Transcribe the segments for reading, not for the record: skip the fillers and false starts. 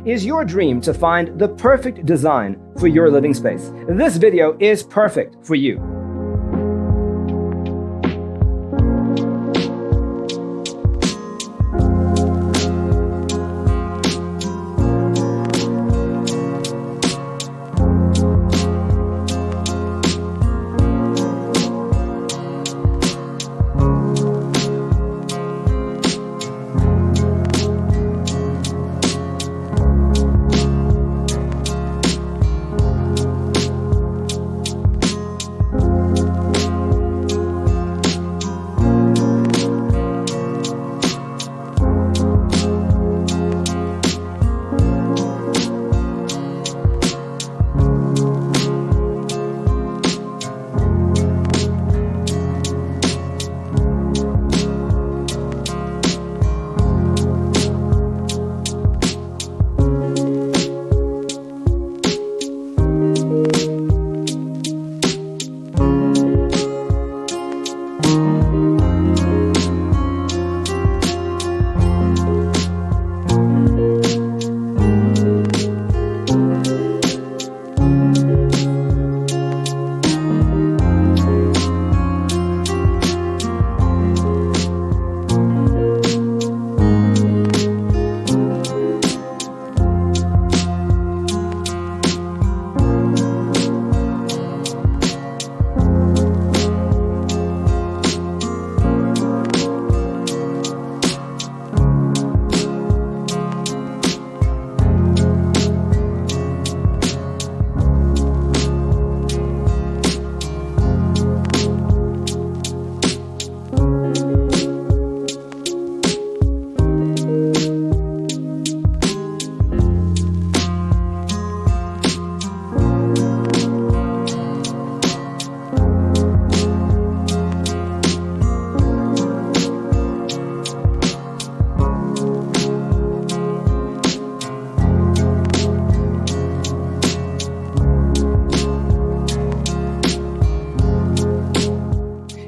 Is your dream to find the perfect design for your living space? This video is perfect for you.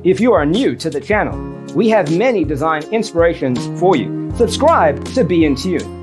If you are new to the channel, we have many design inspirations for you. Subscribe to be in tune.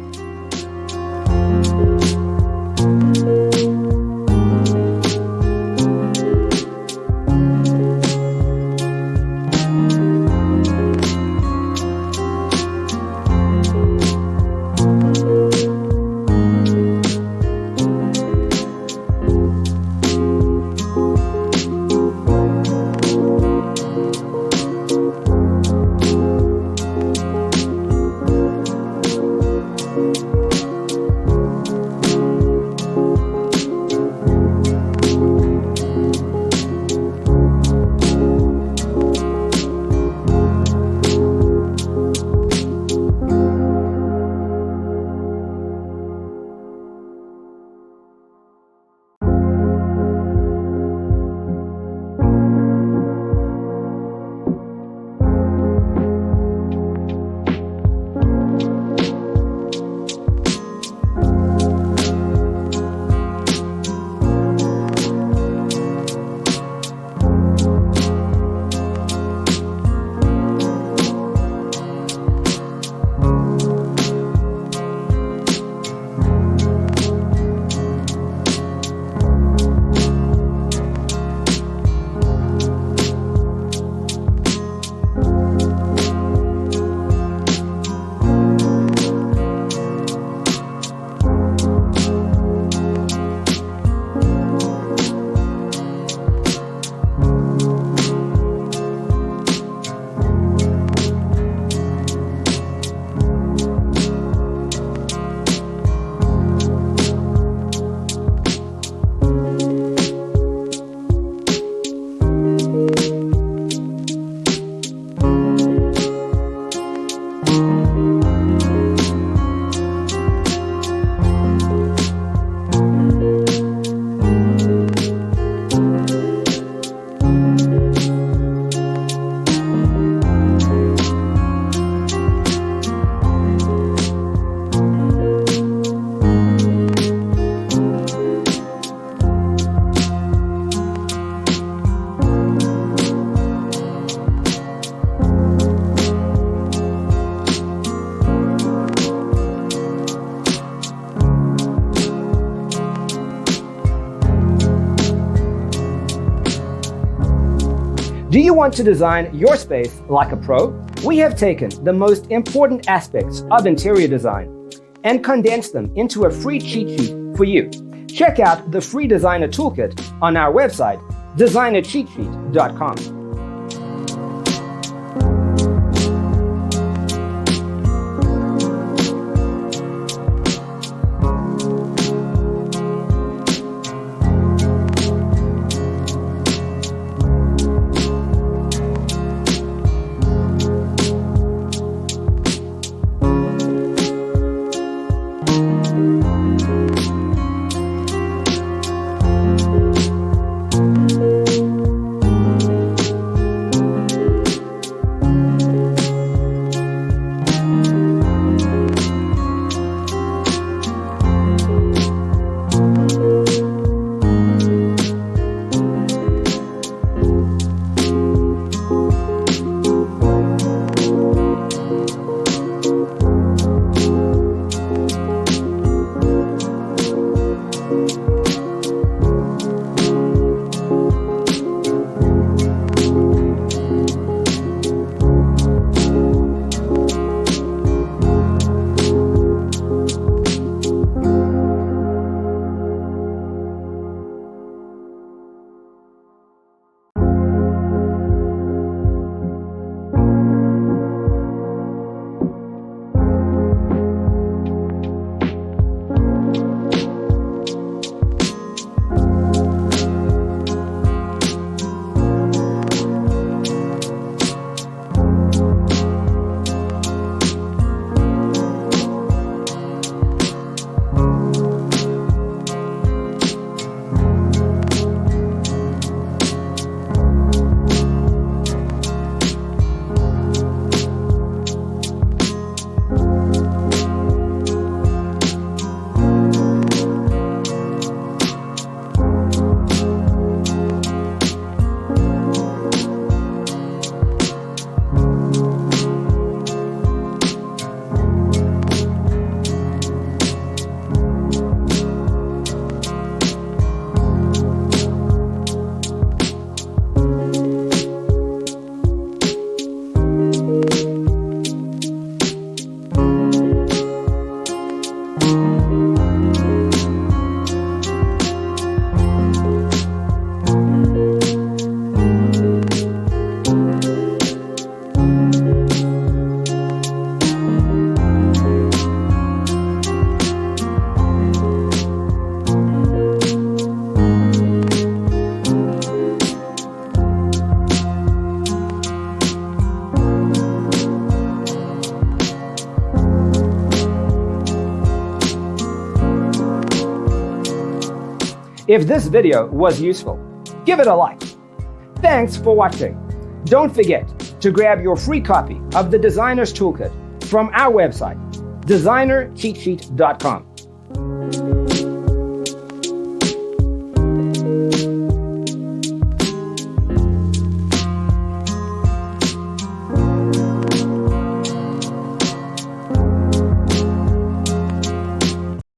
Do you want to design your space like a pro? We have taken the most important aspects of interior design and condensed them into a free cheat sheet for you. Check out the free designer toolkit on our website, designercheatsheet.com. If this video was useful, give it a like. Thanks for watching. Don't forget to grab your free copy of the Designer's Toolkit from our website, designercheatsheet.com.